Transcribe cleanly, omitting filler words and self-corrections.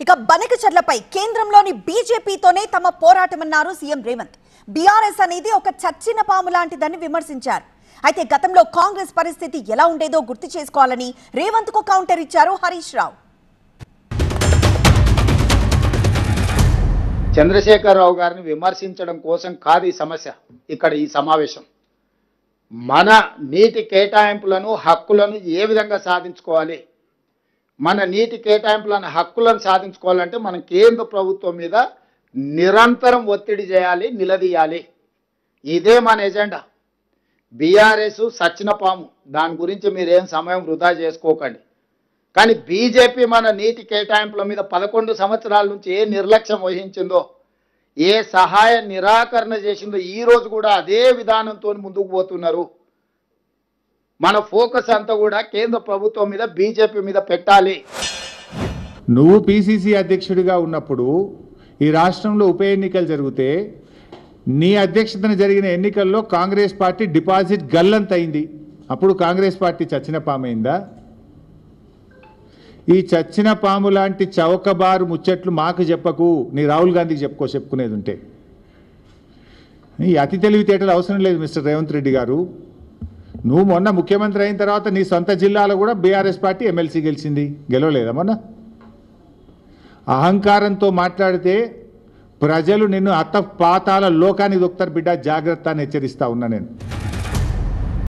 ఇక బనకచర్లపై కేంద్రంలోని బీజేపీతోనే తమ పోరాటమన్నారు సీఎం రేవంత్. బీఆర్ఎస్ అనేది ఒక చచ్చిన పాము లాంటిదని విమర్శించారు. అయితే గతంలో కాంగ్రెస్ పరిస్థితి ఎలా ఉండేదో గుర్తు చేసుకోవాలని రేవంత్ కు కౌంటర్ ఇచ్చారు హరీష్ రావు. చంద్రశేఖరరావు గారిని విమర్శించడం కోసం కాదు ఈ సమస్య. ఇక్కడ ఈ సమావేశం మన నీటి కేటాయింపులను హక్కులను ఏ విధంగా సాధించుకోవాలి, మన నీటి కేటాయింపులను హక్కులను సాధించుకోవాలంటే మనం కేంద్ర ప్రభుత్వం మీద నిరంతరం ఒత్తిడి చేయాలి, నిలదీయాలి. ఇదే మన ఎజెండా. బీఆర్ఎస్ సచ్చిన పాము, దాని గురించి మీరేం సమయం వృధా చేసుకోకండి. కానీ బీజేపీ మన నీటి కేటాయింపుల మీద 11 సంవత్సరాల నుంచి ఏ నిర్లక్ష్యం వహించిందో, ఏ సహాయ నిరాకరణ చేసిందో ఈ రోజు కూడా అదే విధానంతో ముందుకు పోతున్నారు. మన ఫోకస్ అంతా కూడా కేంద్ర ప్రభుత్వం మీద, బీజేపీ మీద పెట్టాలి. నువ్వు పీసీసీ అధ్యక్షుడిగా ఉన్నప్పుడు ఈ రాష్ట్రంలో ఉప ఎన్నికలు జరిగితే నీ అధ్యక్షతన జరిగిన ఎన్నికల్లో కాంగ్రెస్ పార్టీ డిపాజిట్ గల్లంత అయింది. అప్పుడు కాంగ్రెస్ పార్టీ చచ్చిన పామైందా? ఈ చచ్చిన పాము లాంటి చౌకబారు ముచ్చట్లు మాకు చెప్పకు, నీ రాహుల్ గాంధీకి చెప్పుకునేది ఉంటే. ఈ అతి తెలివితేటలు అవసరం లేదు మిస్టర్ రేవంత్ రెడ్డి గారు. నువ్వు మొన్న ముఖ్యమంత్రి అయిన తర్వాత నీ సొంత జిల్లాలో కూడా బీఆర్ఎస్ పార్టీ ఎమ్మెల్సీ గెలిచింది, గెలవలేదా మొన్న? అహంకారంతో మాట్లాడితే ప్రజలు నిన్ను అత్త పాతాల లోకానికి దొక్కుతారు బిడ్డ, జాగ్రత్త అని హెచ్చరిస్తా ఉన్నా నేను.